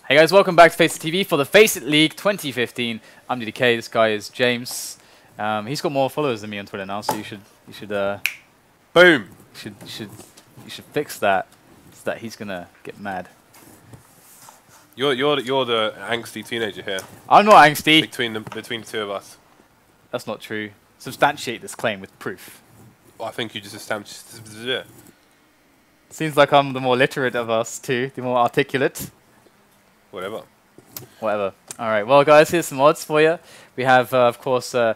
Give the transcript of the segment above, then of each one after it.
Hey guys, welcome back to FACEIT TV for the FACEIT League 2015. I'm DDK. This guy is James. He's got more followers than me on Twitter now, so you should boom. You should fix that, so that he's gonna get mad. You're the angsty teenager here. I'm not angsty. Between the two of us. That's not true. Substantiate this claim with proof. Well, I think you just established. Seems like I'm the more literate of us two, the more articulate. Whatever. All right. Well, guys, here's some odds for you. We have, of course. Do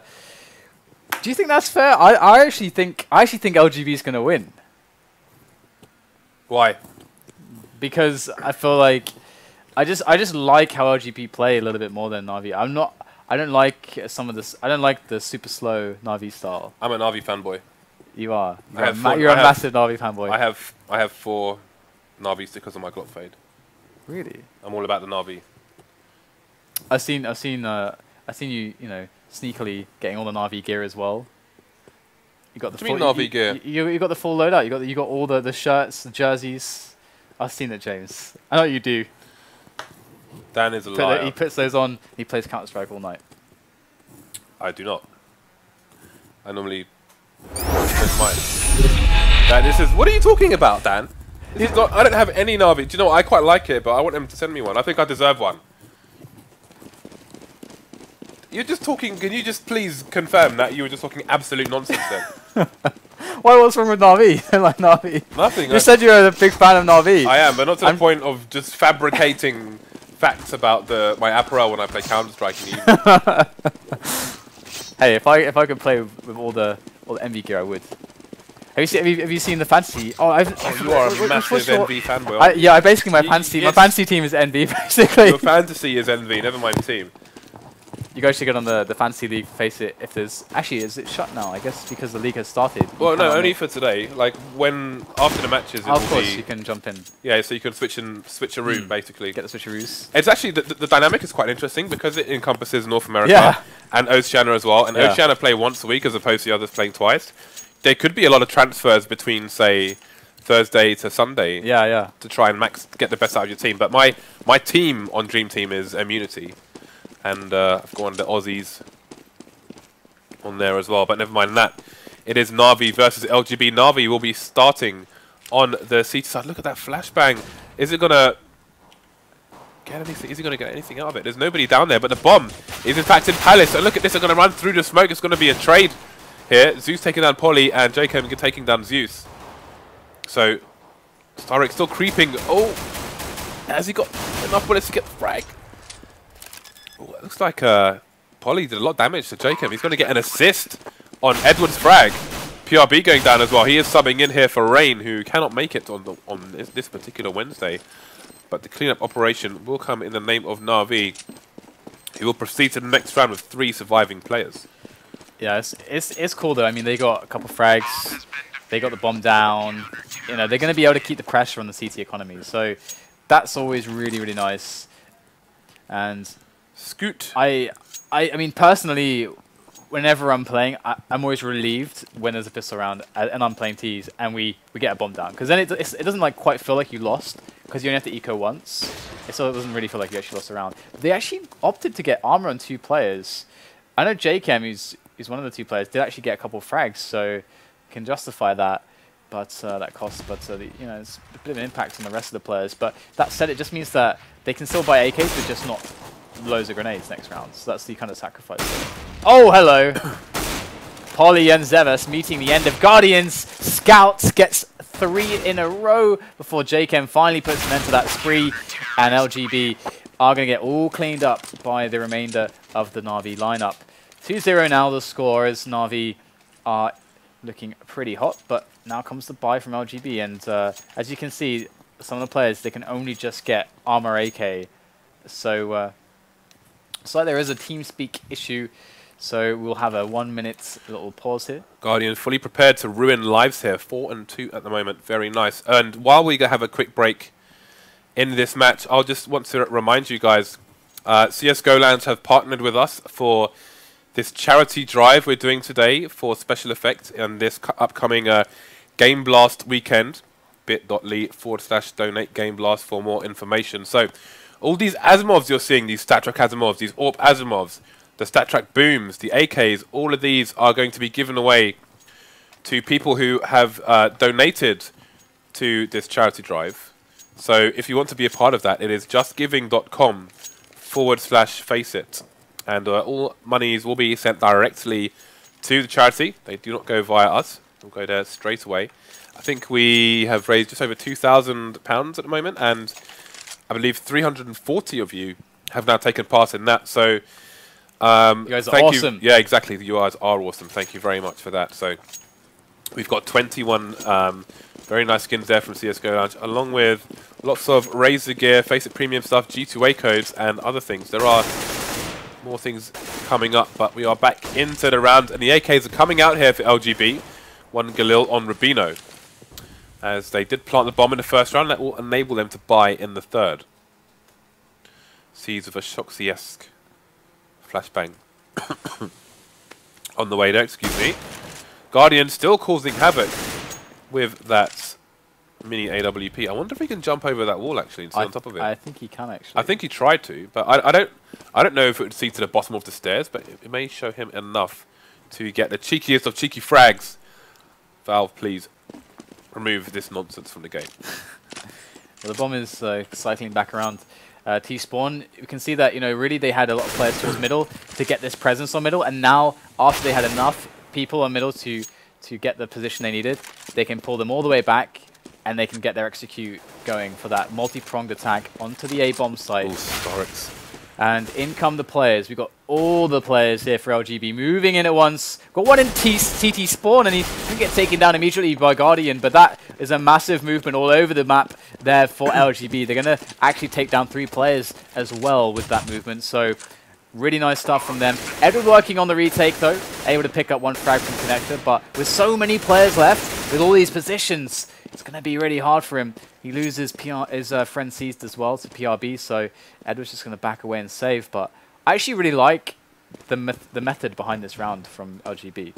you think that's fair? I actually think LGB is going to win. Why? Because I feel like I just like how LGB play a little bit more than NaVi. I don't like some of this. I don't like the super slow NaVi style. I'm a NaVi fanboy. You are. You're a massive NaVi fanboy. I have 4 NaVi stickers on my Glock fade. Really? I'm all about the NaVi. I've seen you sneakily getting all the NaVi gear as well. You got the full NaVi gear. You got the full loadout. You got all the shirts, the jerseys. I've seen it, James. I know you do. Dan is a liar. He puts those on. He plays Counter-Strike all night. I do not. I normally play mine. Dan, this is. What are you talking about, Dan? I don't have any NaVi. Do you know what? I quite like it, but I want them to send me one. I think I deserve one. You're just talking. Can you just please confirm that you were just talking absolute nonsense then? What's wrong with NaVi? Like NaVi? Nothing. You said you're a big fan of NaVi. I am, but not to the point of just fabricating facts about my apparel when I play Counter-Strike. Hey, if I could play with all the MV gear, I would. Have you seen the fantasy? Oh, you are a massive NV fanboy. Yeah, basically my fantasy team is NV basically. Your fantasy is NV, never mind team. You guys should get on the fantasy league. Face it. If there's is it shut now? I guess because the league has started. Well, no, only for today. Like after the matches. Of course, you can jump in. Yeah, so you can switch a route basically. Get the switcheroos. It's actually the dynamic is quite interesting because it encompasses North America and Oceania as well. And Oceania play once a week as opposed to the others playing twice. There could be a lot of transfers between, say, Thursday to Sunday. Yeah. To try and get the best out of your team. But my team on Dreamteam is Immunity. And I've got one of the Aussies on there as well. But never mind that. It is NaVi versus LGB. NaVi will be starting on the CT side. Look at that flashbang. Is it going to get anything? Is he going to get anything out of it? There's nobody down there. But the bomb is in fact in Palace. And look at this. They're going to run through the smoke. It's going to be a trade here. Zeus taking down Polly and jkaem taking down Zeus. So starix still creeping. Oh, has he got enough bullets to get the frag? Oh, it looks like Polly did a lot of damage to jkaem. He's going to get an assist on Edward's frag. PRB going down as well. He is subbing in here for Rain, who cannot make it on this particular Wednesday. But the cleanup operation will come in the name of NaVi. He will proceed to the next round with 3 surviving players. Yeah, it's cool though. I mean, they got a couple frags. They got the bomb down. You know, they're going to be able to keep the pressure on the CT economy. So that's always really, really nice. And Scoot. I mean, personally, whenever I'm playing, I'm always relieved when there's a pistol around and I'm playing T's and we get a bomb down. Because then it doesn't like quite feel like you lost because you only have to eco once. So it doesn't really feel like you actually lost a round. They actually opted to get armor on 2 players. I know jkaem, who's one of the 2 players, did actually get a couple of frags, so can justify that. But that costs, it's a bit of an impact on the rest of the players. But that said, it just means that they can still buy AKs, but just not loads of grenades next round. So that's the kind of sacrifice. Oh, hello. Polly and zEVES meeting the end of Guardians. Scouts gets 3 in a row before jkaem finally puts an end to that spree. And LGB are going to get all cleaned up by the remainder of the NaVi lineup. 2-0 now the score as NaVi are looking pretty hot, but now comes the buy from LGB. And as you can see, some of the players, they can only just get armor AK. So it's like there is a TeamSpeak issue. So we'll have a 1-minute little pause here. Guardian fully prepared to ruin lives here. 4-2 at the moment. Very nice. And while we have a quick break in this match, I'll just want to remind you guys, CSGO Lounge have partnered with us for this charity drive we're doing today for special effects in this upcoming Game Blast weekend. bit.ly/donate Game Blast for more information. So All these Asimovs you're seeing, these StatTrack Asimovs, these AWP Asimovs, the StatTrack Booms, the AKs, all of these are going to be given away to people who have donated to this charity drive. So if you want to be a part of that, it is justgiving.com/FACEIT. And all monies will be sent directly to the charity. They do not go via us. They'll go there straight away. I think we have raised just over £2,000 at the moment, and I believe 340 of you have now taken part in that. So, you guys are awesome. Yeah, exactly. You guys are awesome. Thank you very much for that. So, we've got 21 very nice skins there from CSGO Lounge, along with lots of Razor gear, FACEIT Premium stuff, G2A codes, and other things. There are more things coming up, but we are back into the round, and the AKs are coming out here for LGB. One Galil on Rubino, as they did plant the bomb in the first round. That will enable them to buy in the third. Seeds of a Shoxy-esque flashbang on the way there, excuse me. Guardian still causing havoc with that mini AWP. I wonder if he can jump over that wall actually and sit on top of it. I think he can actually. I think he tried to, but I don't know if it would see to the bottom of the stairs, but it may show him enough to get the cheekiest of cheeky frags. Valve, please remove this nonsense from the game. Well, the bomb is cycling back around T-spawn. You can see that, you know, really they had a lot of players towards middle to get this presence on middle, and now after they had enough people on middle to get the position they needed, they can pull them all the way back, and they can get their execute going for that multi-pronged attack onto the A-bomb site. Oh, starix. And in come the players. We've got all the players here for LGB moving in at once. Got one in TT spawn, and he can get taken down immediately by Guardian, but that is a massive movement all over the map there for LGB. They're going to actually take down 3 players as well with that movement, so really nice stuff from them. Edward working on the retake though, able to pick up 1 frag from Connector, but with so many players left, with all these positions, it's going to be really hard for him. He loses his friend seized as well to PRB, so Edward's just going to back away and save. But I actually really like the method behind this round from LGB.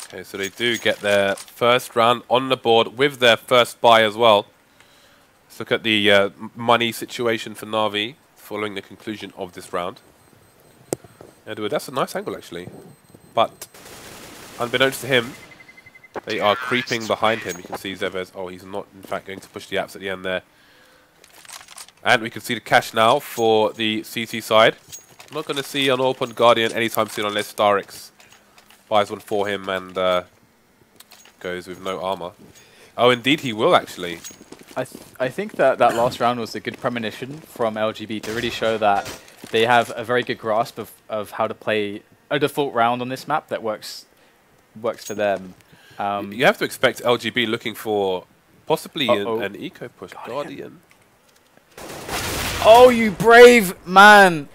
Okay, so they do get their first round on the board with their first buy as well. Let's look at the money situation for NaVi following the conclusion of this round. Edward, that's a nice angle actually, but unbeknownst to him, they are creeping behind him. You can see zEVES. Oh, he's not, in fact, going to push the apps at the end there. And we can see the cash now for the CT side. I'm not going to see an open Guardian anytime soon unless starix buys one for him and goes with no armor. Oh, indeed he will, actually. I think that last round was a good premonition from LGB to really show that they have a very good grasp of how to play a default round on this map that works for them. You have to expect LGB looking for possibly an eco push. Guardian. Oh, you brave man!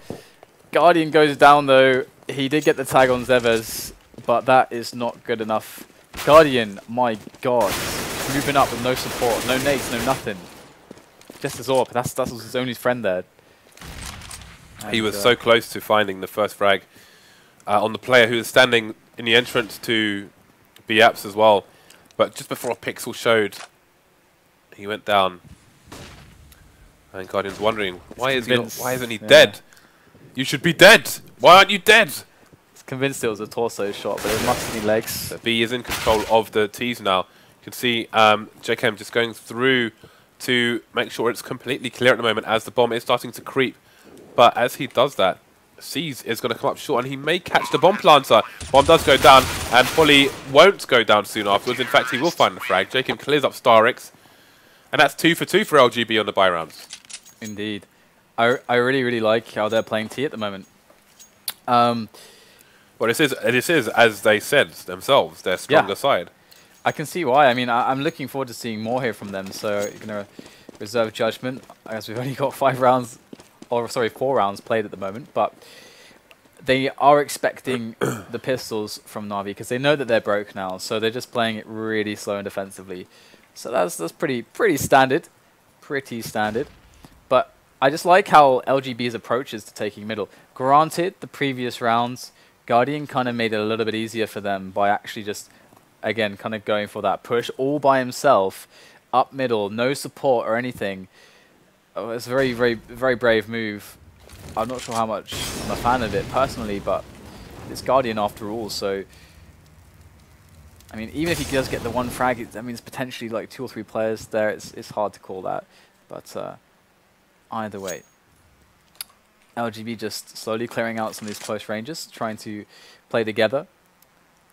Guardian goes down though. He did get the tag on zEVES, but that is not good enough. Guardian, my god. Moving up with no support, no nades, no nothing. Just his AWP. That was his only friend there. And he was so close to finding the first frag on the player who was standing in the entrance to B-apps as well. But just before a pixel showed, he went down. And Guardian's wondering, why isn't he dead? You should be dead! Why aren't you dead? He's convinced it was a torso shot, but it must be legs. So B is in control of the T's now. You can see jkaem just going through to make sure it's completely clear at the moment as the bomb is starting to creep. But as he does that, Seas is going to come up short, and he may catch the bomb planter. Bomb does go down, and Polly won't go down soon afterwards. In fact, he will find the frag. jkaem clears up starix, and that's 2 for 2 for LGB on the buy rounds. Indeed. I really, really like how they're playing T at the moment. Well, this is, as they said themselves, their stronger side. I can see why. I mean, I'm looking forward to seeing more here from them, so you're going to reserve judgment, as we've only got 4 rounds played at the moment, but they are expecting the pistols from NaVi because they know that they're broke now, so they're just playing it really slow and defensively. So that's pretty standard, But I just like how LGB's approach is to taking middle. Granted, the previous rounds, Guardian kind of made it a little bit easier for them by actually just, again, kind of going for that push all by himself, up middle, no support or anything. Oh, it's a very, very, very brave move. I'm not sure how much I'm a fan of it personally, but it's Guardian after all, so... I mean, even if he does get the one frag, I mean, it's potentially like 2 or 3 players there. It's hard to call that, but either way. LGB just slowly clearing out some of these close ranges, trying to play together.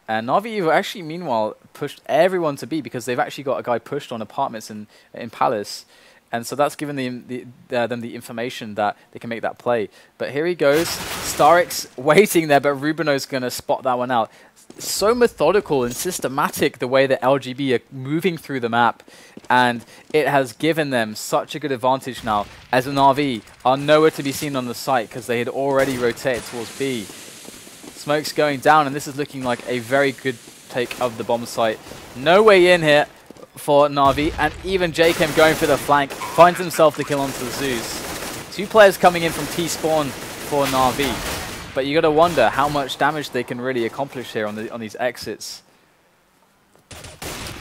And NaVi have actually, meanwhile, pushed everyone to B because they've actually got a guy pushed on apartments in Palace. And so that's given them the information that they can make that play. But here he goes. starix waiting there, but RUBINO's going to spot that one out. So methodical and systematic the way that LGB are moving through the map. And it has given them such a good advantage now, as NaVi are nowhere to be seen on the site because they had already rotated towards B. Smoke's going down, and this is looking like a very good take of the bomb site. No way in here for NaVi, and even jkaem going for the flank finds himself the kill onto the Zeus. 2 players coming in from T-spawn for NaVi, but you gotta wonder how much damage they can really accomplish here on these exits.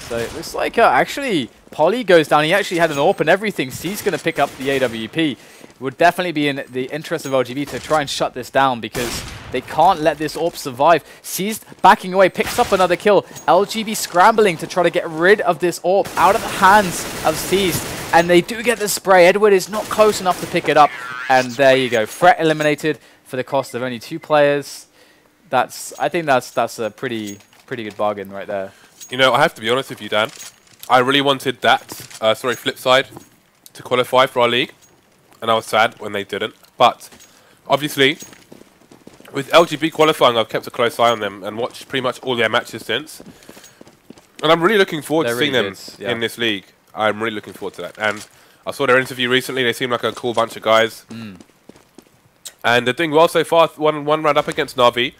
So it looks like actually Polly goes down. He actually had an AWP and everything. C's gonna pick up the AWP. It would definitely be in the interest of LGB to try and shut this down because they can't let this AWP survive. C's backing away, picks up another kill. LGB scrambling to try to get rid of this AWP out of the hands of C's. And they do get the spray. Edward is not close enough to pick it up. And there you go. Threat eliminated for the cost of only 2 players. I think that's a pretty good bargain right there. You know, I have to be honest with you, Dan. I really wanted that, flip side, to qualify for our league. And I was sad when they didn't. But, obviously, with LGB qualifying, I've kept a close eye on them and watched pretty much all their matches since. And I'm really looking forward to seeing them in this league. I'm really looking forward to that. And I saw their interview recently. They seem like a cool bunch of guys. And they're doing well so far. One round up against NaVi.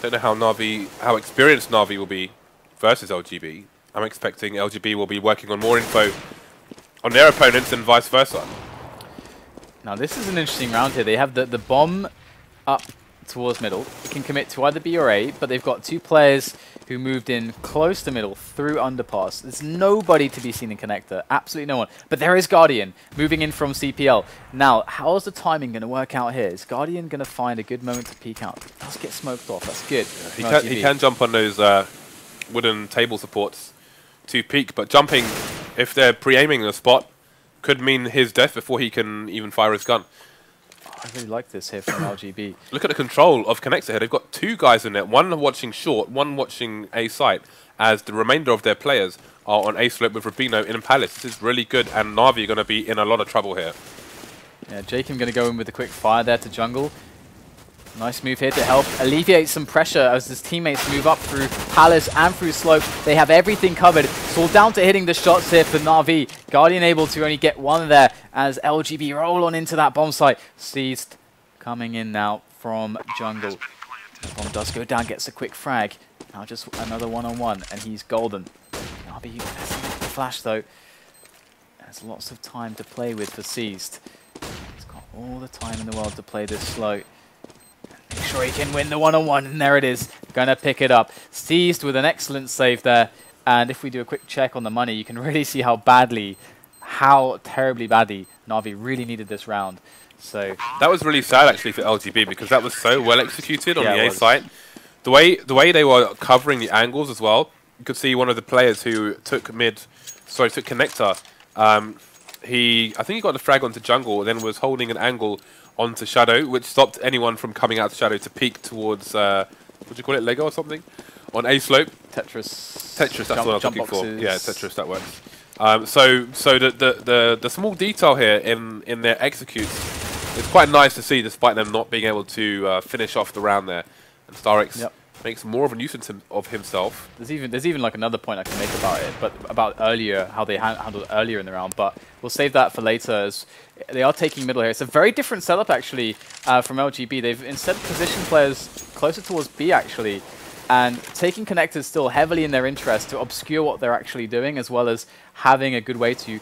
Don't know how experienced NaVi will be versus LGB. I'm expecting LGB will be working on more info on their opponents and vice versa. Now this is an interesting round here. They have the bomb up towards middle. It can commit to either B or A, but they've got 2 players who moved in close to middle through underpass. There's nobody to be seen in connector. Absolutely no one. But there is Guardian moving in from CPL. Now, how's the timing going to work out here? Is Guardian going to find a good moment to peek out? Let's get smoked off. That's good. Yeah, he can jump on those wooden table supports to peek, but jumping, if they're pre-aiming the spot, could mean his death before he can even fire his gun. I really like this here from LGB. Look at the control of Connector here. They've got 2 guys in there, one watching short, one watching A site, as the remainder of their players are on A slope with RUBINO in Palace. This is really good, and NaVi are going to be in a lot of trouble here. Yeah, jkaem going to go in with a quick fire there to jungle. Nice move here to help alleviate some pressure as his teammates move up through Palace and through slope. They have everything covered. It's all down to hitting the shots here for NaVi. Guardian able to only get 1 there as LGB roll on into that bomb site. Seized coming in now from jungle. The bomb does go down, gets a quick frag. Now just another one-on-one, and he's golden. NaVi messing up the flash though. There's lots of time to play with for Seized. He's got all the time in the world to play this slow. Make sure he can win the one-on-one, and there it is. Gonna pick it up. Seized with an excellent save there. And if we do a quick check on the money, you can really see how terribly badly NaVi really needed this round. So that was really sad actually for LGB because that was so well executed on the A site. The way they were covering the angles as well. You could see one of the players who took connector. I think he got the frag onto jungle, and then was holding an angle onto shadow, which stopped anyone from coming out to shadow to peek towards what do you call it, Lego or something, on A slope. Tetris. That's what I was looking for. Yeah, Tetris, that works. So the small detail here in their executes is quite nice to see, despite them not being able to finish off the round there. And starix makes more of a nuisance of himself. There's even like another point I can make about it, but about earlier, how they handled earlier in the round. But we'll save that for later, as they are taking middle here. It's a very different setup actually from LGB. They've instead positioned players closer towards B actually, and taking connectors still heavily in their interest to obscure what they're actually doing, as well as having a good way to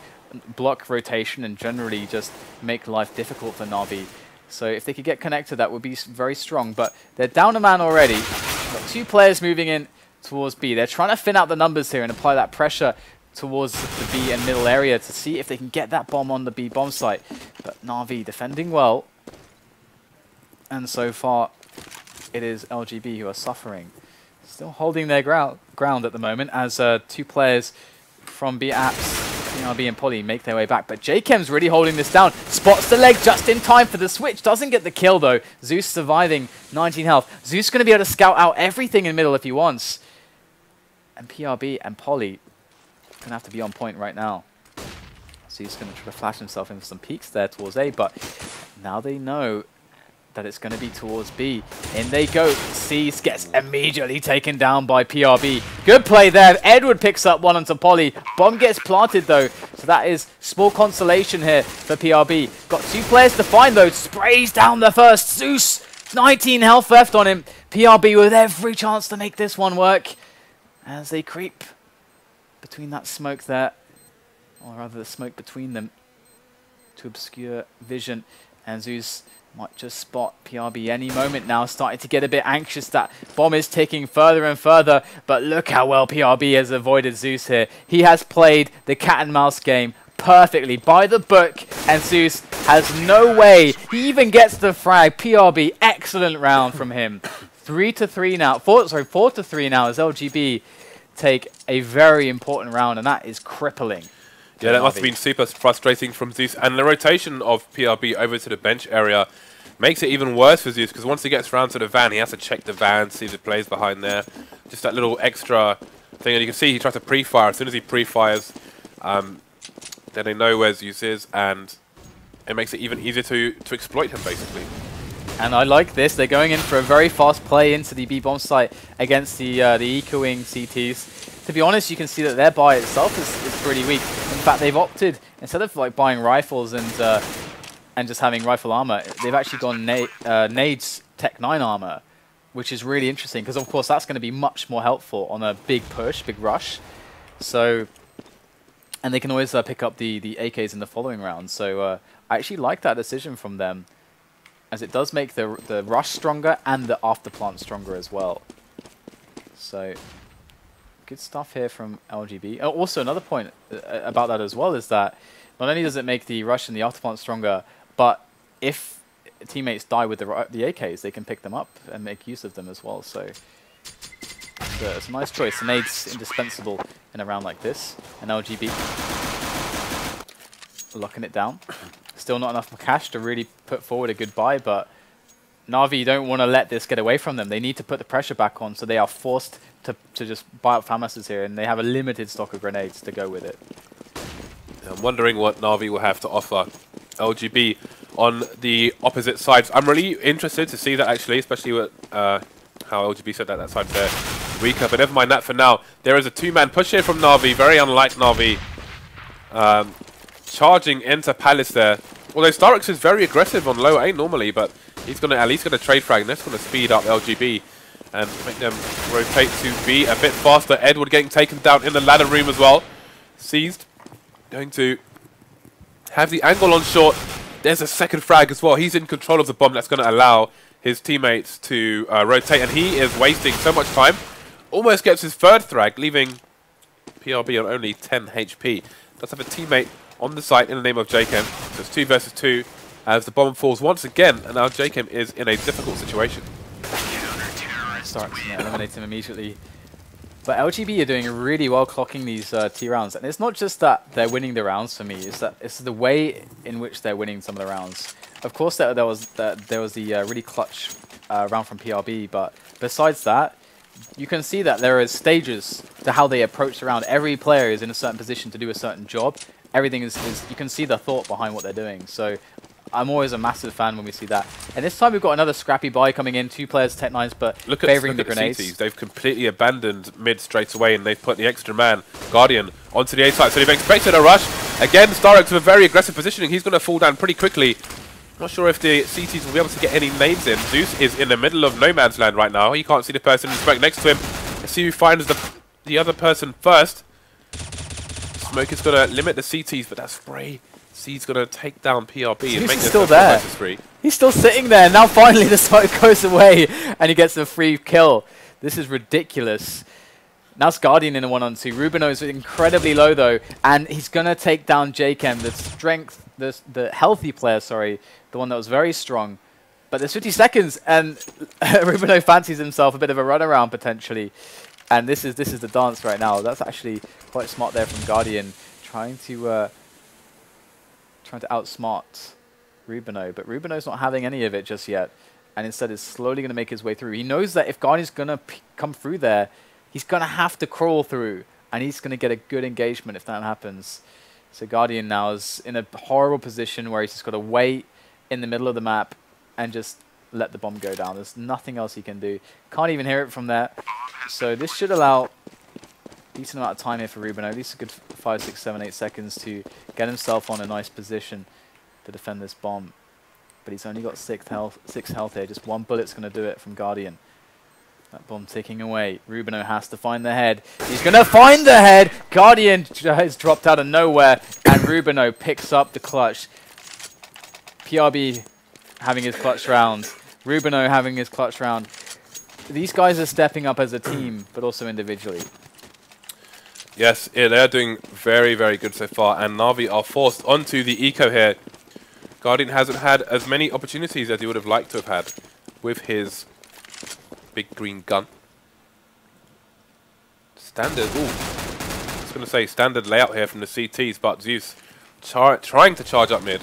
block rotation and generally just make life difficult for NaVi. So if they could get connected, that would be very strong. But they're down a man already. Got 2 players moving in towards B. They're trying to thin out the numbers here and apply that pressure towards the B and middle area to see if they can get that bomb on the B bomb site. But NaVi defending well. And so far, it is LGB who are suffering. Still holding their ground at the moment as two players from B Apps, PRB and Polly, make their way back. But jkaem's really holding this down. Spots the leg just in time for the switch. Doesn't get the kill though. Zeus surviving, 19 health. Zeus going to be able to scout out everything in middle if he wants. And PRB and Polly going to have to be on point right now. Zeus going to try to flash himself in for some peeks there towards A, but now they know that it's going to be towards B. In they go. Seas gets immediately taken down by PRB. Good play there. Edward picks up one onto Polly. Bomb gets planted though, so that is small consolation here for PRB. Got two players to find though. Sprays down the first. Zeus, 19 health left on him. PRB with every chance to make this one work as they creep between that smoke there, or rather the smoke between them to obscure vision. And Zeus might just spot PRB any moment now, starting to get a bit anxious. That bomb is ticking further and further, but look how well PRB has avoided Zeus here. He has played the cat and mouse game perfectly, by the book, and Zeus has no way. He even gets the frag. PRB, excellent round from him. 3-3 now. 4-3 now as LGB take a very important round, and that is crippling. Yeah, that must have been super frustrating from Zeus. And the rotation of PRB over to the bench area makes it even worse for Zeus, because once he gets around to the van, he has to check the van, see if the players behind there. Just that little extra thing. And you can see he tries to pre-fire. As soon as he pre-fires, then they know where Zeus is, and it makes it even easier to exploit him, basically. And I like this. They're going in for a very fast play into the B-bomb site against the ecoing CTs. To be honest, you can see that their buy itself is pretty weak. In fact, they've opted, instead of like buying rifles and just having rifle armor, they've actually gone Nade's Tech 9 armor, which is really interesting because, of course, that's going to be much more helpful on a big push, big rush. So, and they can always pick up the AKs in the following round. So I actually like that decision from them, as it does make the rush stronger and the after plant stronger as well. So good stuff here from LGB. Oh, also, another point about that as well is that not only does it make the rush and the after plant stronger, but if teammates die with the AKs, they can pick them up and make use of them as well. So it's a nice choice. The nade's indispensable in a round like this. And LGB locking it down. Still not enough cash to really put forward a good buy, but NaVi don't want to let this get away from them. They need to put the pressure back on, so they are forced to just buy up FAMASs here, and they have a limited stock of grenades to go with it. I'm wondering what NaVi will have to offer LGB on the opposite sides. I'm really interested to see that, actually, especially with how LGB said that side there weaker, but never mind that for now. There is a two-man push here from NaVi, very unlike NaVi. Charging into Palace there. Although starix is very aggressive on low A normally, but he's going to at least get a trade frag, and that's going to speed up LGB and make them rotate to B a bit faster. Edward getting taken down in the ladder room as well. Seized. Going to have the angle on short. There's a second frag as well. He's in control of the bomb. That's going to allow his teammates to rotate, and he is wasting so much time. Almost gets his third frag, leaving PRB on only 10 HP. Does have a teammate on the site in the name of jkaem. So it's 2 versus 2 as the bomb falls once again, and now jkaem is in a difficult situation. Starts to eliminate him immediately. But LGB are doing really well clocking these T rounds, and it's not just that they're winning the rounds for me. It's that it's the way in which they're winning some of the rounds. Of course, there was the really clutch round from PRB, but besides that, you can see that there is stages to how they approach the round. Every player is in a certain position to do a certain job. Everything is you can see the thought behind what they're doing. So I'm always a massive fan when we see that. And this time we've got another scrappy buy coming in. 2 players, Tech 9s, but favouring the grenades. CTs. They've completely abandoned mid straight away, and they've put the extra man, Guardian, onto the A site. So they've expected a rush. Again, starix with a very aggressive positioning. He's going to fall down pretty quickly. Not sure if the CTs will be able to get any names in. Zeus is in the middle of no man's land right now. He can't see the person right next to him. Let's see who finds the other person first. Smoke is going to limit the CTs, but that spray C's going to take down PRB and make this still there. He's still sitting there. Now finally the smoke goes away and he gets a free kill. This is ridiculous. Now it's Guardian in a 1-on-2. RUBINO is incredibly low though, and he's gonna take down jkaem, the strength, the healthy player, sorry, the one that was very strong. But there's 50 seconds, and RUBINO fancies himself a bit of a runaround potentially. And this is the dance right now. That's actually quite smart there from Guardian, trying to outsmart RUBINO, but RUBINO's not having any of it just yet, and instead is slowly going to make his way through. He knows that if Guardian's going to come through there, he's going to have to crawl through, and he's going to get a good engagement if that happens. So Guardian now is in a horrible position where he's just got to wait in the middle of the map and just let the bomb go down. There's nothing else he can do. Can't even hear it from there. So this should allow a decent amount of time here for RUBINO, at least a good 5, 6, 7, 8 seconds to get himself on a nice position to defend this bomb. But he's only got 6 health here. Just one bullet's going to do it from Guardian. That bomb ticking away. RUBINO has to find the head. He's going to find the head! Guardian has dropped out of nowhere, and RUBINO picks up the clutch. PRB having his clutch round. RUBINO having his clutch round. These guys are stepping up as a team, but also individually. Yes, yeah, they're doing very, very good so far, and NaVi are forced onto the eco here. Guardian hasn't had as many opportunities as he would have liked to have had with his big green gun. Standard, ooh, I was going to say standard layout here from the CTs, but Zeus trying to charge up mid.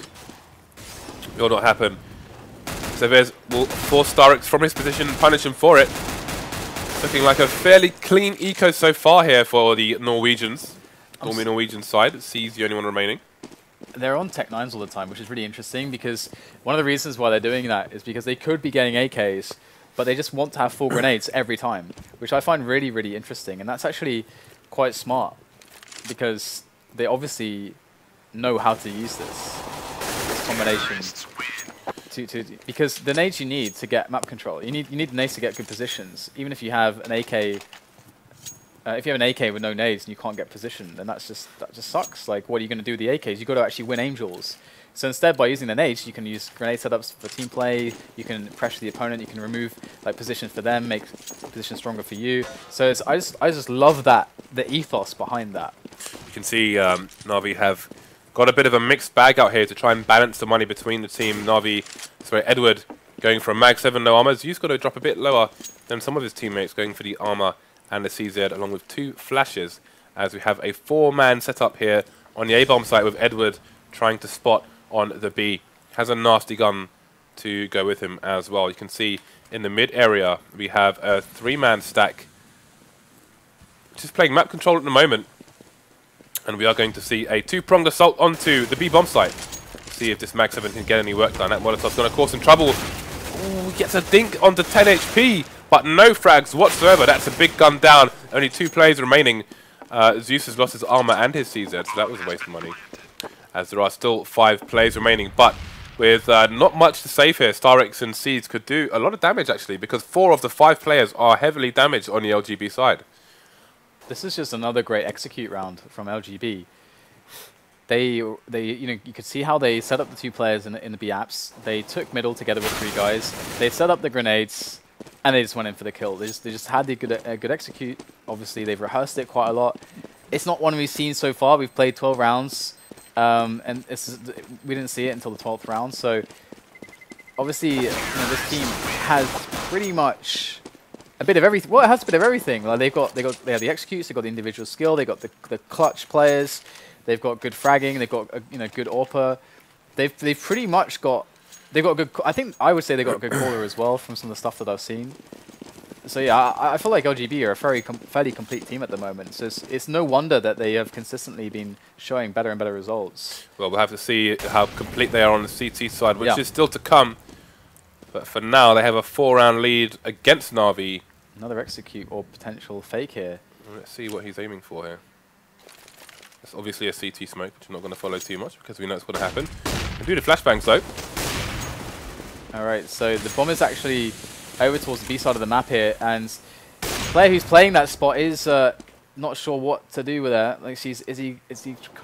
Will not happen. zEVES will force starix from his position, punish him for it. Looking like a fairly clean eco so far here for the Norwegians. Norwegian side sees the only one remaining. They're on Tech 9s all the time, which is really interesting because one of the reasons why they're doing that is because they could be getting AKs, but they just want to have full grenades every time, which I find really, really interesting. And that's actually quite smart because they obviously know how to use this combination. Because the nades you need to get map control, you need the nades to get good positions. Even if you have an AK, if you have an AK with no nades and you can't get position, then that just sucks. Like, what are you going to do with the AKs? You've got to actually win angels. So instead, by using the nades, you can use grenade setups for team play. You can pressure the opponent. You can remove like positions for them, make positions stronger for you. So I just love that, the ethos behind that. You can see NaVi have got a bit of a mixed bag out here to try and balance the money between the team. Edward going for a mag 7, no armor. Zeus got to drop a bit lower than some of his teammates, going for the armor and the CZ, along with 2 flashes, as we have a 4-man setup here on the A-bomb site with Edward trying to spot on the B. Has a nasty gun to go with him as well. You can see in the mid area we have a 3-man stack, just playing map control at the moment. And we are going to see a 2-pronged assault onto the B bomb site. See if this mag 7 can get any work done. That Molotov's going to cause some trouble. Ooh, he gets a dink onto 10 HP, but no frags whatsoever. That's a big gun down. Only 2 players remaining. Zeus has lost his armor and his CZ, so that was a waste of money. As there are still 5 players remaining, but with not much to save here, starix and Seeds could do a lot of damage actually, because 4 of the 5 players are heavily damaged on the LGB side. This is just another great execute round from LGB. You know, you could see how they set up the 2 players in the B apps. They took middle together with 3 guys. They set up the grenades, and they just went in for the kill. They just had the good execute. Obviously, they've rehearsed it quite a lot. It's not one we've seen so far. We've played 12 rounds, and we didn't see it until the 12th round. So obviously, you know, this team has pretty much a bit of everything. Well, it has a bit of everything. Like they have the executes, they've got the individual skill, they've got the clutch players, they've got good fragging, they've got good AWPer. They've pretty much got good. I think I would say they got a good caller as well from some of the stuff that I've seen. So yeah, I feel like LGB are a fairly complete team at the moment. So it's no wonder that they have consistently been showing better and better results. Well, we'll have to see how complete they are on the CT side, which is still to come. But for now, they have a 4-round lead against NaVi. Another execute or potential fake here. Let's see what he's aiming for here. It's obviously a CT smoke, which I'm not going to follow too much because we know it's going to happen. And do the flashbangs though. Alright, so the bomb is actually over towards the B side of the map here, and the player who's playing that spot is not sure what to do with that. Like, is he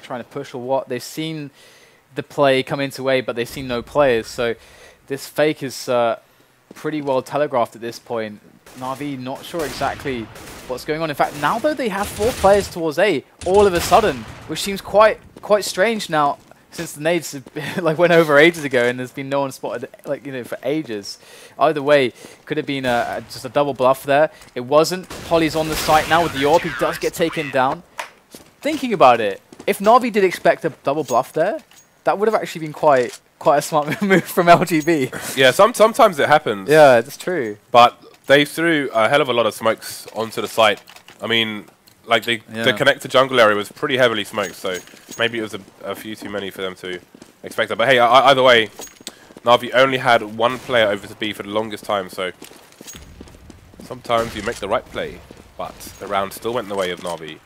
trying to push or what? They've seen the play come into A, but they've seen no players, so this fake is pretty well telegraphed at this point. NaVi not sure exactly what's going on. In fact, now though they have 4 players towards A, all of a sudden, which seems quite strange now, since the nades like went over ages ago and there's been no one spotted like for ages. Either way, could have been just a double bluff there. It wasn't. Polly's on the site now with the orb. He does get taken down. Thinking about it, if NaVi did expect a double bluff there, that would have actually been quite a smart move from LGB. Yeah, sometimes it happens. Yeah, that's true. But they threw a hell of a lot of smokes onto the site. I mean, like the connector jungle area was pretty heavily smoked, so maybe it was a few too many for them to expect that. But hey, either way, NaVi only had 1 player over to B for the longest time, so sometimes you make the right play, but the round still went in the way of NaVi.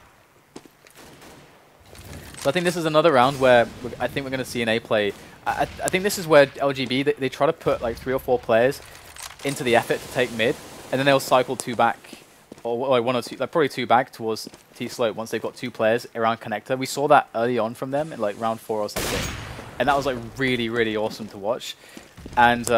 So I think this is another round where I think we're going to see an A play. I think this is where LGB, they try to put like 3 or 4 players into the effort to take mid, and then they'll cycle 2 back, or like 1 or 2, like probably 2 back towards T slope once they've got 2 players around connector. We saw that early on from them in like round 4 or something, and that was like really awesome to watch. And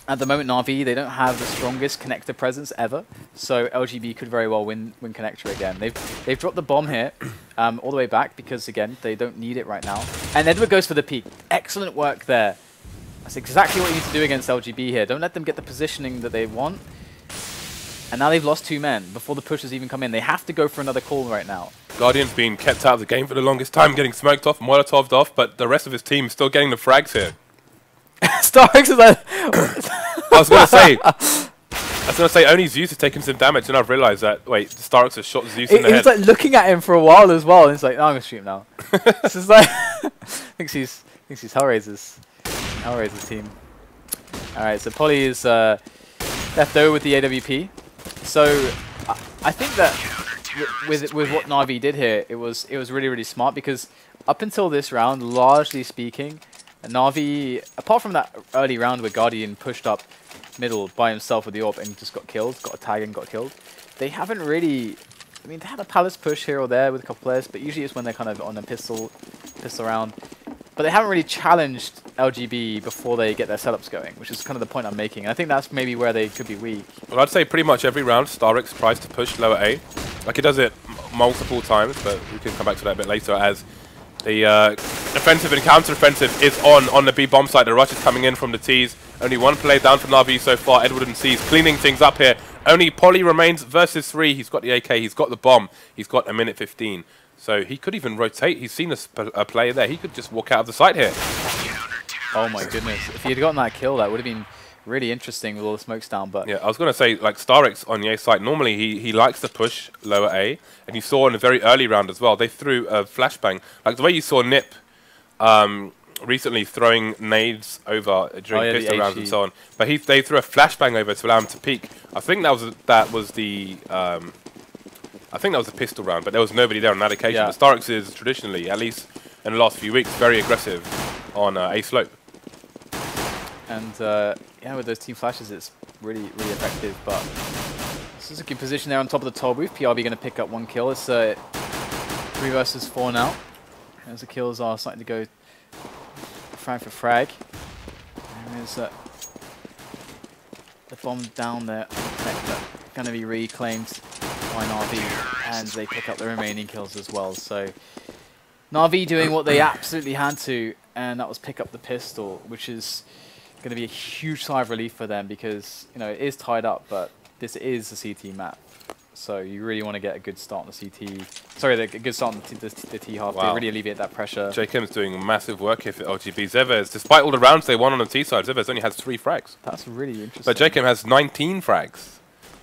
at the moment, NaVi, they don't have the strongest connector presence ever, so LGB could very well win connector again. They've dropped the bomb here all the way back because, again, they don't need it right now. And Edward goes for the peak. Excellent work there. That's exactly what you need to do against LGB here. Don't let them get the positioning that they want. And now they've lost 2 men before the pushes even come in. They have to go for another call right now. Guardian's been kept out of the game for the longest time, getting smoked off, molotoved off, but the rest of his team is still getting the frags here. starix is like... I was going to say, only Zeus has taken some damage, and I've realized that, wait, starix has shot Zeus in the head. He's like looking at him for a while as well, and he's like, no, I'm going to shoot him now. This is like... thinks he's Hellraiser's team. Alright, so Polly is left over with the AWP. So, I think that with what NaVi did here, it was really smart, because up until this round, largely speaking, NaVi, apart from that early round where Guardian pushed up middle by himself with the AWP and just got killed, got a tag and got killed, they haven't really... I mean, they had a palace push here or there with a couple players, but usually it's when they're kind of on a pistol round. But they haven't really challenged LGB before they get their setups going, which is kind of the point I'm making. And I think that's maybe where they could be weak. Well, I'd say pretty much every round, starix tries to push lower A. Like, he does it multiple times, but we can come back to that a bit later, as the offensive and counter-offensive is on the B bomb site. The rush is coming in from the T's. Only 1 play down from NaVi so far. Edward and C's cleaning things up here. Only Polly remains versus 3. He's got the AK, he's got the bomb, he's got a minute 15. So he could even rotate. He's seen a player there. He could just walk out of the site here. Oh my goodness. If he had gotten that kill, that would have been really interesting with all the smokes down. But yeah, I was going to say, like, starix on the A site, normally he likes to push lower A. And you saw in a very early round as well, they threw a flashbang. Like the way you saw Nip recently throwing nades over during pistol rounds and so on. But they threw a flashbang over to allow him to peek. I think that was the pistol round, but there was nobody there on that occasion. Yeah. But starix is traditionally, at least in the last few weeks, very aggressive on A slope. And yeah, with those team flashes, it's really effective. But this is a good position there on top of the toll booth. PRB going to pick up 1 kill. It's 3 versus 4 now. As the kills are starting to go frag for frag. And there's the bomb down there. Going to be reclaimed by NaVi, and they pick up the remaining kills as well. So NaVi doing what they absolutely had to, and that was pick up the pistol, which is going to be a huge sigh of relief for them, because it is tied up, but this is a CT map, so you really want to get a good start on the CT. Sorry, a good start on the T half. Wow. To really alleviate that pressure. jkaem's doing massive work here for LGB. zEVES, despite all the rounds they won on the T side, zEVES only has 3 frags. That's really interesting. But jkaem has 19 frags.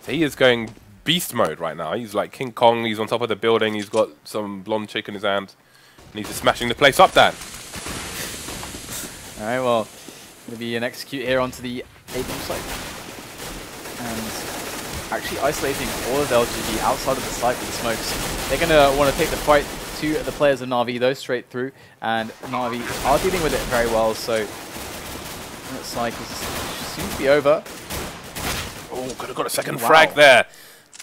So he is going beast mode right now. He's like King Kong. He's on top of the building. He's got some blonde chick in his hand. And he's just smashing the place up, Dan. Alright, well, going to be an execute here onto the A bomb site. And actually isolating all of LGB outside of the site with the smokes. They're going to want to take the fight to the players of NaVi, though, straight through. And NaVi are dealing with it very well, so looks like it seems to be over. Oh, could have got a second frag there.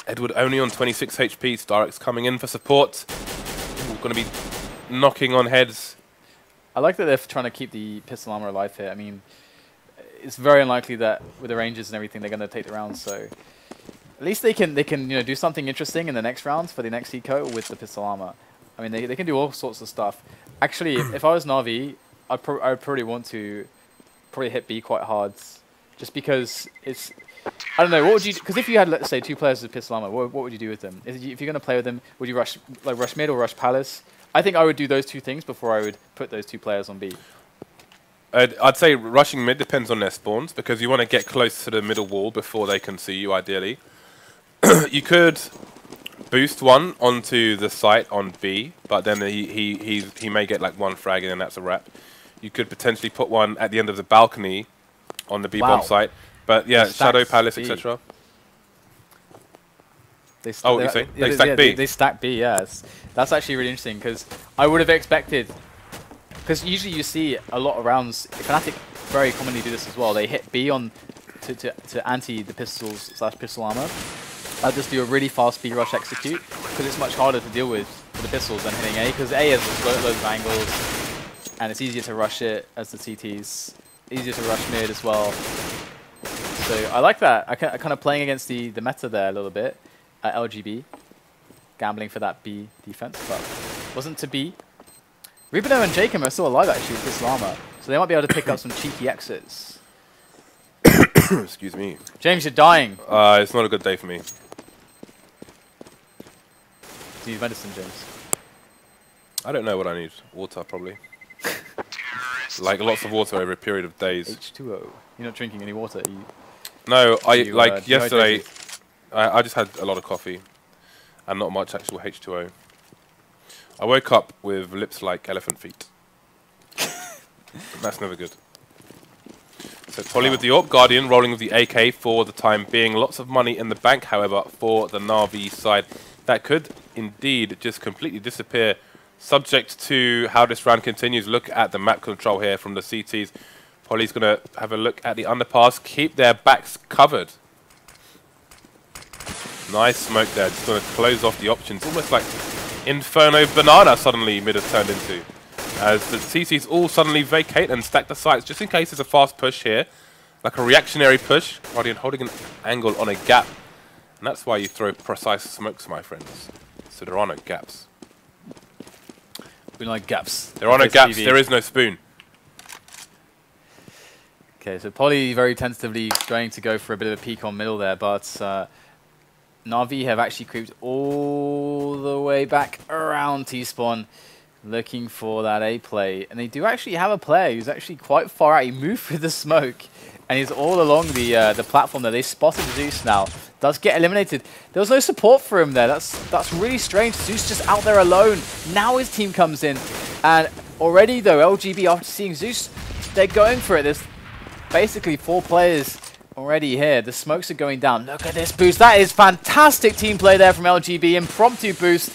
Edward only on 26 HP. starix coming in for support. Going to be knocking on heads. I like that they're trying to keep the pistol armor alive here. I mean, it's very unlikely that with the Rangers and everything, they're going to take the round. So at least they can do something interesting in the next rounds for the next eco with the pistol armor. I mean, they can do all sorts of stuff. Actually, if I was NaVi, I'd probably want to hit B quite hard, just because it's. I don't know. What would you? Because if you had, let's say, 2 players with pistol armor, what would you do with them? If you're going to play with them, would you rush mid or rush palace? I think I would do those 2 things before I would put those 2 players on B. I'd say rushing mid depends on their spawns, because you want to get close to the middle wall before they can see you, ideally. You could boost one onto the site on B, but then he may get like 1 frag and then that's a wrap. You could potentially put one at the end of the balcony on the B bomb site. But yeah, Shadow Palace, etc. They stack B. They stack B, yes. That's actually really interesting, because I would have expected... Because usually you see a lot of rounds, Fnatic very commonly do this as well. They hit B on to anti the pistols / pistol armor. I'll just do a really fast B rush execute, because it's much harder to deal with for the pistols than hitting A, because A has loads of angles, and it's easier to rush it as the CTs. Easier to rush mid as well. So I like that. I kind of playing against the meta there a little bit at LGB, gambling for that B defense, but wasn't to be. RUBINO and jkaem are still alive actually with pistol armor, so they might be able to pick up some cheeky exits. Excuse me. James, you're dying. It's not a good day for me. Do you need medicine, James? I don't know what I need. Water, probably. Like lots of water over a period of days. H2O. You're not drinking any water, are you? No, like yesterday, I just had a lot of coffee and not much actual H2O. I woke up with lips like elephant feet. That's never good. So Polly with the AWP, Guardian rolling with the AK for the time being. Lots of money in the bank, however, for the NaVi side. That could indeed just completely disappear, subject to how this round continues. Look at the map control here from the CTs. Polly's going to have a look at the underpass, keep their backs covered. Nice smoke there, just going to close off the options. Almost like Inferno Banana suddenly mid have turned into. As the CTs all suddenly vacate and stack the sites, just in case there's a fast push here. Like a reactionary push. Guardian holding an angle on a gap. And that's why you throw precise smokes, my friends. So there are no gaps. We like gaps. There are no gaps, there is no spoon. Okay, so Polly very tentatively going to go for a bit of a peek on middle there, but NaVi have actually creeped all the way back around T-spawn, looking for that A play. And they do actually have a player who's actually quite far out. He moved through the smoke, and he's all along the platform there. They spotted Zeus now. Does get eliminated. There was no support for him there. That's really strange. Zeus just out there alone. Now his team comes in. And already, though, LGB, after seeing Zeus, they're going for it. There's basically 4 players already here. The smokes are going down. Look at this boost. That is fantastic team play there from LGB. Impromptu boost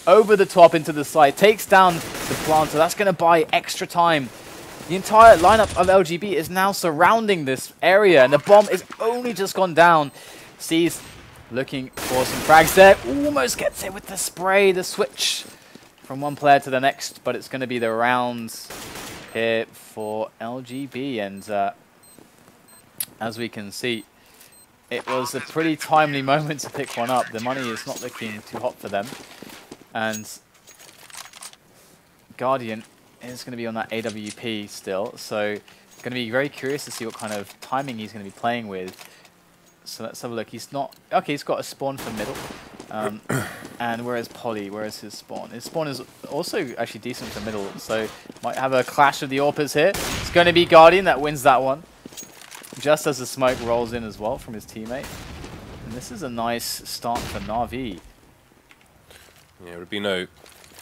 over the top into the side. Takes down the planter. That's going to buy extra time. The entire lineup of LGB is now surrounding this area, and the bomb is only just gone down. Sees looking for some frags there. Almost gets it with the spray. The switch from one player to the next, but it's going to be the rounds here for LGB. And as we can see, it was a pretty timely moment to pick one up. The money is not looking too hot for them. And Guardian is going to be on that AWP still. So going to be very curious to see what kind of timing he's going to be playing with. So let's have a look. He's not... Okay, he's got a spawn for middle. And where is Polly? Where is his spawn? His spawn is also actually decent for middle. So might have a clash of the AWPers here. It's going to be Guardian that wins that one. Just as the smoke rolls in as well from his teammate. And this is a nice start for NaVi. Yeah, RUBINO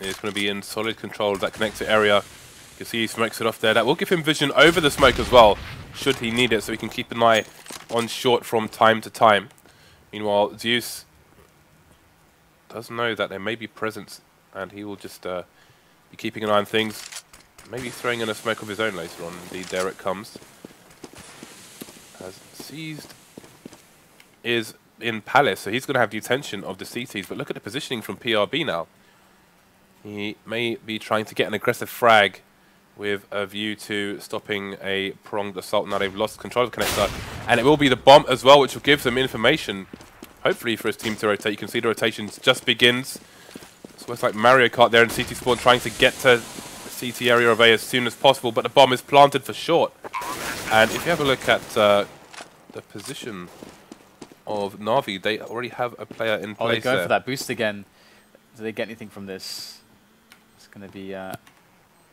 is going to be in solid control of that connector area. You can see he smokes it off there. That will give him vision over the smoke as well, should he need it, so he can keep an eye on short from time to time. Meanwhile, Zeus does know that there may be presence, and he will just be keeping an eye on things. Maybe throwing in a smoke of his own later on. Indeed, there it comes. As Seized is in Palace, so he's going to have the attention of the CTs. But look at the positioning from PRB now. He may be trying to get an aggressive frag with a view to stopping a pronged assault. Now they've lost control of the connector, and it will be the bomb as well, which will give them information, hopefully for his team to rotate. You can see the rotation just begins. So it's like Mario Kart there in CT spawn, trying to get to the CT area of A as soon as possible, but the bomb is planted for short. And if you have a look at the position of NaVi, they already have a player in place. Oh, they're going there for that boost again. Do they get anything from this? It's going to be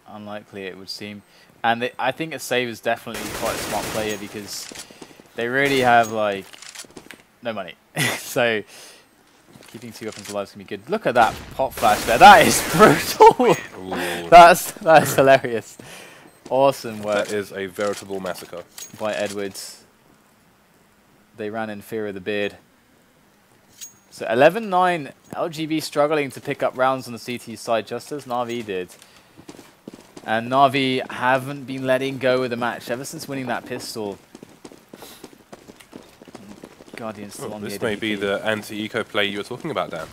unlikely, it would seem. And I think a save is definitely quite a smart player because they really have, like, no money. So keeping 2 weapons alive is going to be good. Look at that pop flash there. That is brutal. That's hilarious. Awesome work. That is a veritable massacre by Edwards. They ran in fear of the beard. So 11-9, LGB struggling to pick up rounds on the CT side, just as NaVi did. And NaVi haven't been letting go of the match ever since winning that pistol. Guardian's still on the This may be the anti-eco play you were talking about, Dan.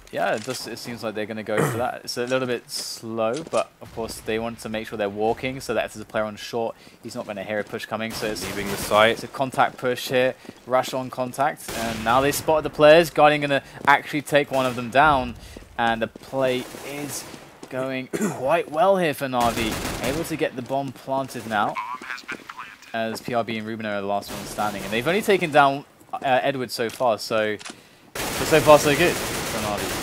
Yeah, it seems like they're going to go for that. It's a little bit slow, but of course they want to make sure they're walking so that if there's a player on short, he's not going to hear a push coming. So it's leaving the site. It's a contact push here, rush on contact, and now they spotted the players. Guardian going to actually take one of them down, and the play is going quite well here for NaVi. Able to get the bomb planted now, as PRB and Ruben are the last ones standing, and they've only taken down Edward so far, so far so good for NaVi.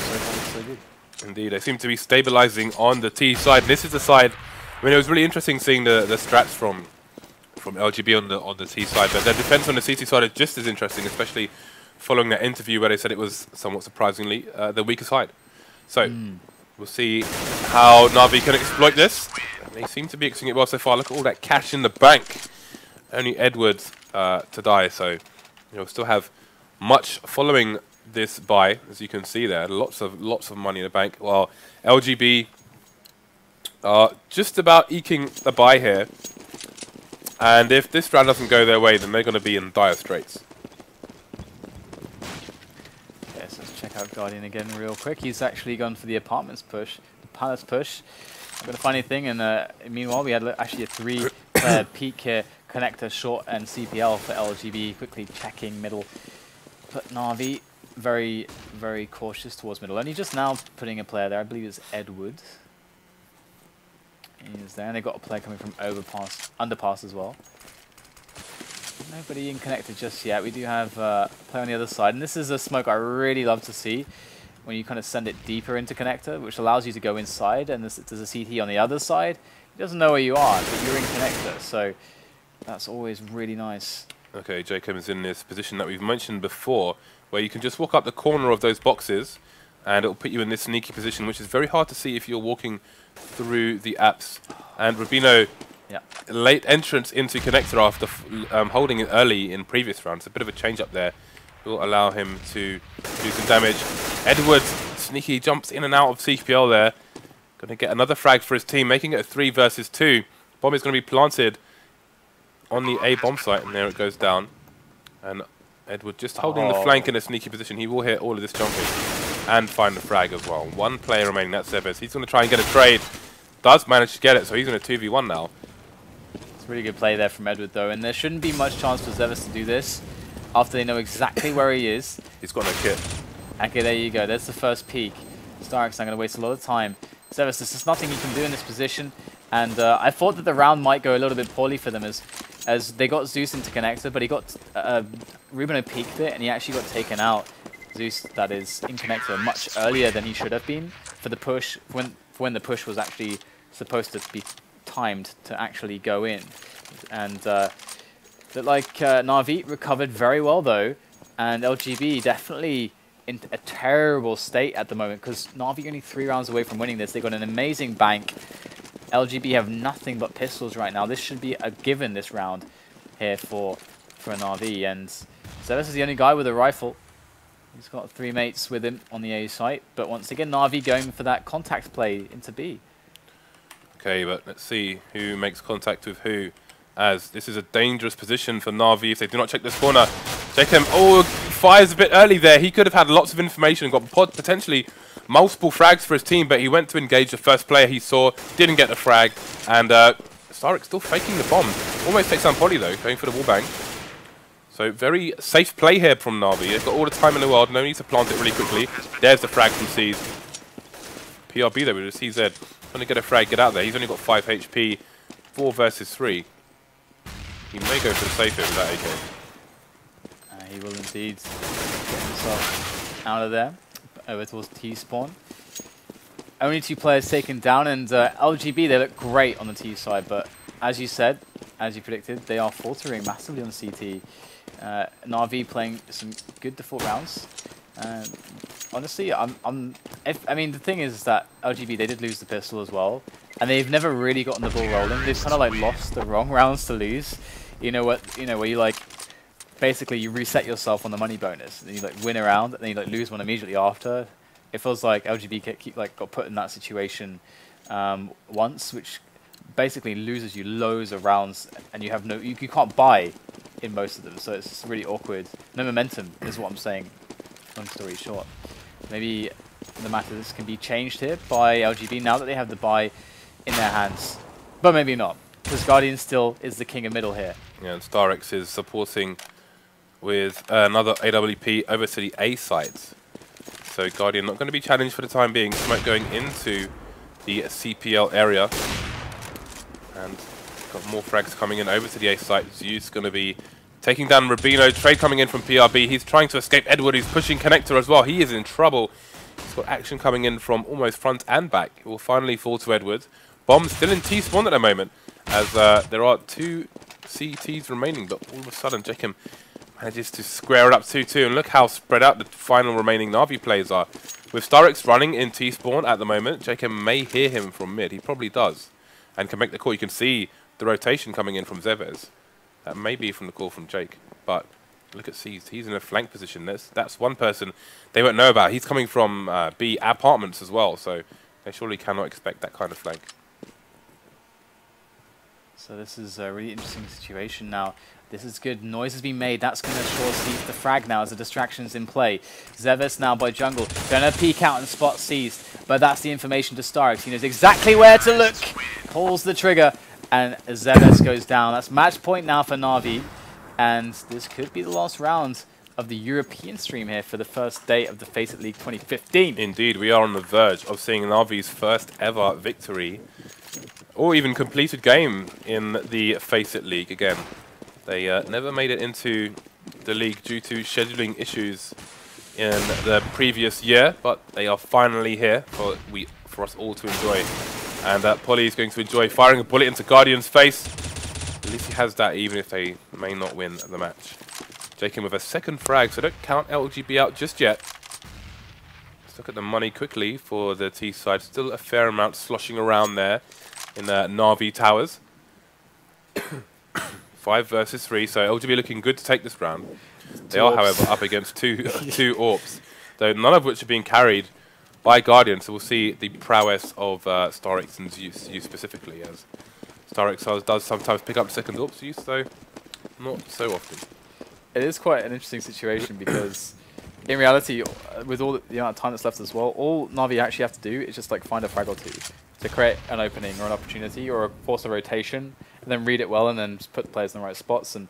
So far so good. Indeed, they seem to be stabilizing on the T side. This is the side. I mean, it was really interesting seeing the strats from LGB on the T side, but their defense on the CT side is just as interesting, especially following that interview where they said it was somewhat surprisingly the weaker side. So we'll see how NaVi can exploit this. They seem to be exploiting it well so far. Look at all that cash in the bank. Only Edwards to die, so you'll still have much following this buy, as you can see there. Lots of money in the bank. While LGB are just about eking the buy here. And if this round doesn't go their way, then they're going to be in dire straits. Yes, let's check out Guardian again real quick. He's actually gone for the apartments push, the palace push. Not going to find anything, and meanwhile we had actually a 3-player peak here. Connector, short, and CPL for LGB, quickly checking middle. But NaVi, very, very cautious towards middle. Only just now putting a player there, I believe it's Edward. He's there, and they've got a player coming from underpass as well. Nobody in connector just yet. We do have a player on the other side, and this is a smoke I really love to see when you kind of send it deeper into connector, which allows you to go inside, and there's a CT on the other side. He doesn't know where you are, but you're in connector, so that's always really nice. Okay, jkaem is in this position that we've mentioned before, where you can just walk up the corner of those boxes, and it'll put you in this sneaky position, which is very hard to see if you're walking through the apps. And RUBINO, late entrance into connector after holding it early in previous rounds. A bit of a change up there will allow him to do some damage. Edwards, sneaky, jumps in and out of CPL there. Going to get another frag for his team, making it a 3 versus 2. Bomb is going to be planted on the A bomb site, and there it goes down. And Edward just holding the flank in a sneaky position. He will hit all of this jumping and find the frag as well. One player remaining, that's zEVES. He's going to try and get a trade. Does manage to get it, so he's in a 2v1 now. It's a really good play there from Edward, though, and there shouldn't be much chance for zEVES to do this after they know exactly where he is. He's got no kit. Okay, there you go. There's the first peak. starix not going to waste a lot of time. zEVES, there's just nothing he can do in this position, and I thought that the round might go a little bit poorly for them as they got Zeus into connector, but he got RUBINO peeked it, and he actually got taken out. Zeus, that is, in connector much earlier than he should have been for the push, when the push was actually supposed to be timed to actually go in. And NaVi recovered very well though, and LGB definitely in a terrible state at the moment because NaVi only 3 rounds away from winning this. They've got an amazing bank. LGB have nothing but pistols right now. This should be a given this round here for NaVi, and zEVES is the only guy with a rifle. He's got 3 mates with him on the A site, but once again NaVi going for that contact play into B. Okay, but let's see who makes contact with who, as this is a dangerous position for NaVi if they do not check this corner. jkaem, fires a bit early there. He could have had lots of information and got potentially multiple frags for his team, but he went to engage the first player he saw, didn't get the frag, and starix still faking the bomb. Almost takes down Polly though, going for the wallbang. So very safe play here from Navi. They've got all the time in the world, no need to plant it really quickly. There's the frag from C's. PRB though with the CZ. Trying to get a frag, get out there. He's only got 5 HP, 4 versus 3. He may go for the safe here with that AK. He will indeed get himself out of there, over towards T-spawn. Only 2 players taken down, and LGB, they look great on the T side, but as you said, as you predicted, they are faltering massively on CT. NaVi playing some good default rounds. Honestly, I mean, the thing is that LGB, they did lose the pistol as well, and they've never really gotten the ball rolling. They've kind of like lost the wrong rounds to lose. You know what? You know where you like basically you reset yourself on the money bonus, and then you like win a round, and then you like lose one immediately after. It feels like LGB got put in that situation once, which basically loses you loads of rounds, and you have no, you can't buy in most of them, so it's really awkward. No momentum is what I'm saying. Long story short, maybe the matters can be changed here by LGB now that they have the buy in their hands, but maybe not, because Guardian still is the king of middle here. Yeah, and starix is supporting with another AWP over to the A site. So Guardian not going to be challenged for the time being. Smoke going into the CPL area. And got more frags coming in over to the A site. Zeus going to be taking down RUBINO. Trade coming in from PRB. He's trying to escape Edward. He's pushing Connector as well. He is in trouble. He's got action coming in from almost front and back. It will finally fall to Edward. Bomb still in T-spawn at the moment, as there are 2 CTs remaining, but all of a sudden jkaem manages to square it up 2-2, and look how spread out the final remaining NaVi players are. With starix running in T-spawn at the moment, jkaem may hear him from mid. He probably does, and can make the call. You can see the rotation coming in from zEVES. That may be from the call from Jake, but look at C's. He's in a flank position. That's one person they won't know about. He's coming from B apartments as well, so they surely cannot expect that kind of flank. So this is a really interesting situation now. This is good. Noise has been made. That's going to sure seize the frag now as the distraction's in play. zEVES now by jungle. Going to peek out and spot seized. But that's the information to starix. He knows exactly where to look. Pulls the trigger. And zEVES goes down. That's match point now for NaVi. And this could be the last round of the European stream here for the first day of the FACEIT League 2015. Indeed, we are on the verge of seeing NaVi's first ever victory, or even completed game in the FACEIT League again. They never made it into the league due to scheduling issues in the previous year, but they are finally here for us all to enjoy. And Polly is going to enjoy firing a bullet into Guardian's face. At least he has that, even if they may not win the match. jkaem with a second frag, so don't count LGB out just yet. Let's look at the money quickly for the T side. Still a fair amount sloshing around there in the NaVi towers. 5 versus 3, so LGB looking good to take this round. They are, however, up against two AWPs, though none of which are being carried by Guardian, so we'll see the prowess of starix and Zeus specifically, as starix does sometimes pick up second AWP, Zeus though not so often. It is quite an interesting situation because in reality, with all the amount of time that's left as well, all NaVi actually have to do is just like find a frag or two to create an opening or an opportunity or force a rotation, and then read it well and then just put the players in the right spots, and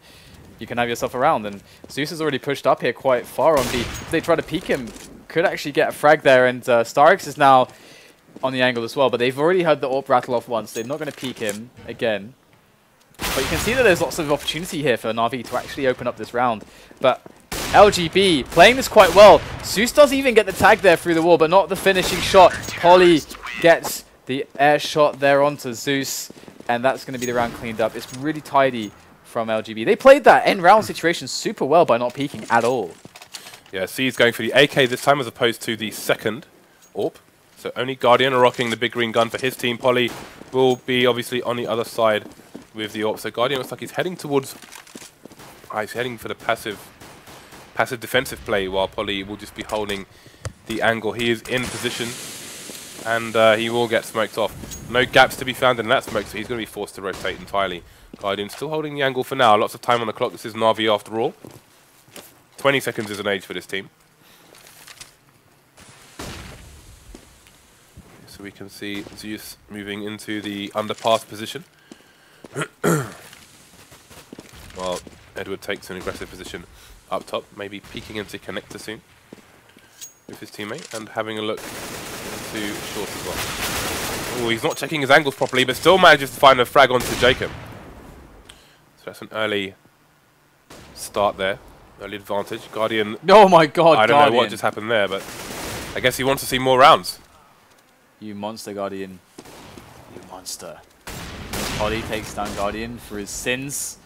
you can have yourself around. And Zeus has already pushed up here quite far on B. If they try to peek him, could actually get a frag there, and starix is now on the angle as well, but they've already heard the AWP rattle off once. They're not going to peek him again. But you can see that there's lots of opportunity here for NaVi to actually open up this round. But LGB playing this quite well. Zeus does even get the tag there through the wall, but not the finishing shot. Polly gets the air shot there onto Zeus, and that's going to be the round cleaned up. It's really tidy from LGB. They played that end round situation super well by not peeking at all. Yeah, C's going for the AK this time as opposed to the second AWP. So only Guardian are rocking the big green gun for his team. Polly will be obviously on the other side with the AWP. So Guardian looks like he's heading towards... he's heading for the passive defensive play, while Polly will just be holding the angle. He is in position, and he will get smoked off. No gaps to be found in that smoke, so he's going to be forced to rotate entirely. Guardian still holding the angle for now. Lots of time on the clock. This is NaVi after all. 20 seconds is an age for this team. So we can see Zeus moving into the underpass position. While Edward takes an aggressive position up top, maybe peeking into connector soon with his teammate and having a look into short as well. Oh, he's not checking his angles properly, but still manages to find a frag onto jkaem. So that's an early start there, early advantage. Guardian. Oh my God! I don't Guardian. know what just happened there, but I guess he wants to see more rounds. You monster, Guardian. You monster. Polly takes down Guardian for his sins.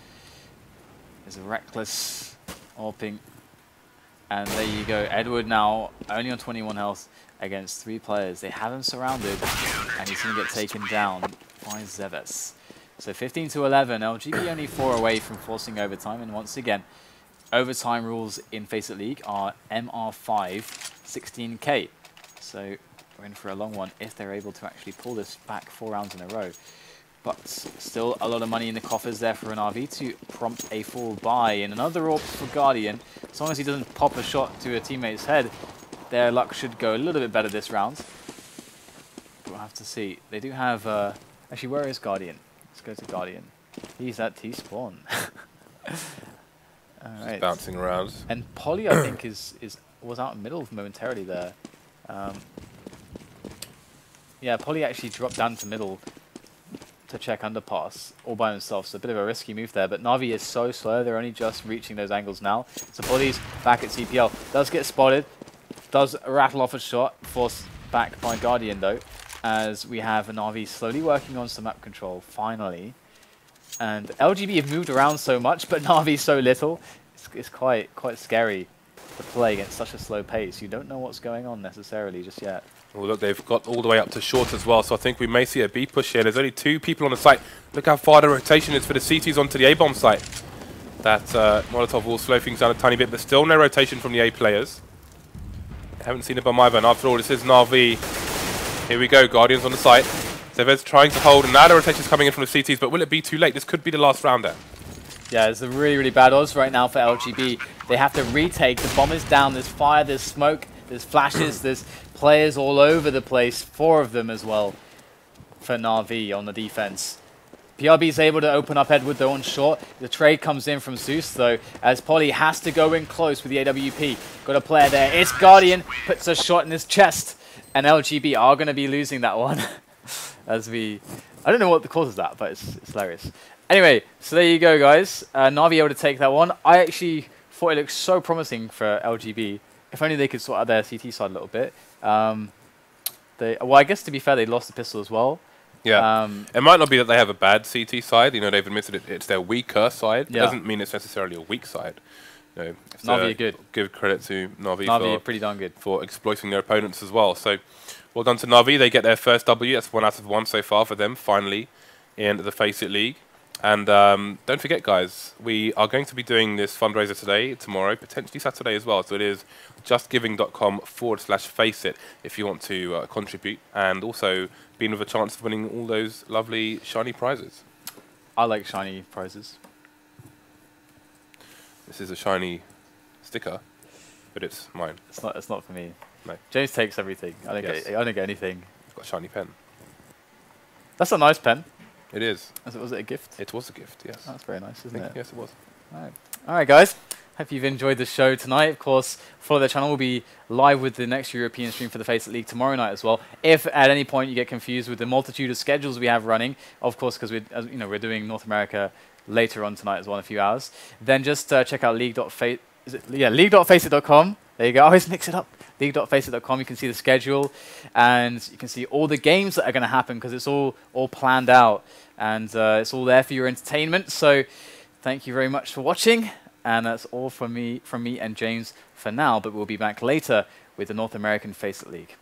There's a reckless AWPing. And there you go. Edward now only on 21 health against 3 players. They have him surrounded, and he's going to get taken down by zEVES. So 15 to 11. LGB only 4 away from forcing overtime. And once again, overtime rules in FACEIT League are MR5 16k. So we're in for a long one if they're able to actually pull this back 4 rounds in a row. But still a lot of money in the coffers there for NaVi to prompt a full buy. And another AWP for Guardian. As long as he doesn't pop a shot to a teammate's head, their luck should go a little bit better this round. But we'll have to see. They do have... actually, where is Guardian? Let's go to Guardian. He's at T-spawn. Alright. Bouncing around. And Polly, I think, was out in middle momentarily there. Yeah, Polly actually dropped down to middle to check underpass all by himself, so a bit of a risky move there, but NaVi is so slow, they're only just reaching those angles now. So Polly's back at CPL, does get spotted, does rattle off a shot, forced back by Guardian though, as we have NaVi slowly working on some map control, finally. And LGB have moved around so much, but NaVi so little, it's quite scary to play against such a slow pace. You don't know what's going on necessarily just yet. Oh, look, they've got all the way up to short as well, so I think we may see a B push here. There's only 2 people on the site. Look how far the rotation is for the CTs onto the A-bomb site. That Molotov will slow things down a tiny bit, but still no rotation from the A players. Haven't seen a bomb either, and after all, this is NaVi. Here we go, Guardians on the site. zEVES trying to hold, and now the rotation's coming in from the CTs, but will it be too late? This could be the last round there. Yeah, it's a really bad odds right now for LGB. They have to retake. The bomb is down. There's fire, there's smoke, there's flashes, there's players all over the place. 4 of them as well for NaVi on the defense. PRB is able to open up Edward though on short. The trade comes in from Zeus though, as Polly has to go in close with the AWP. Got a player there. It's Guardian, puts a shot in his chest, and LGB are going to be losing that one. As we, I don't know what the cause of that, but it's hilarious. Anyway, so there you go, guys. NaVi able to take that one. I actually thought it looked so promising for LGB. If only they could sort out their CT side a little bit. Well, I guess to be fair, they lost the pistol as well. Yeah, it might not be that they have a bad CT side. You know, they've admitted it's their weaker side. Yeah. It doesn't mean it's necessarily a weak side. You know, NaVi are good. Give credit to NaVi are pretty darn good for exploiting their opponents as well. So, well done to NaVi. They get their first W. That's 1 out of 1 so far for them. Finally, in the FACEIT League. And don't forget, guys, we are going to be doing this fundraiser today, tomorrow, potentially Saturday as well. So it is justgiving.com/FACEIT if you want to contribute, and also being with a chance of winning all those lovely shiny prizes. I like shiny prizes. This is a shiny sticker, but it's mine. It's not for me. No. James takes everything. I don't get anything. I've got a shiny pen. That's a nice pen. It is. Was it a gift? It was a gift, yes. That's very nice, isn't it? Yes, it was. All right, guys. Hope you've enjoyed the show tonight. Of course, follow the channel. We'll be live with the next European stream for the FACEIT League tomorrow night as well. If at any point you get confused with the multitude of schedules we have running, of course, because we're doing North America later on tonight as well in a few hours, then just check out league.faceit.com. There you go. I always mix it up. League.faceit.com. You can see the schedule, and you can see all the games that are going to happen because it's all planned out, and it's all there for your entertainment. So, thank you very much for watching, and that's all from me and James for now. But we'll be back later with the North American FACEIT League.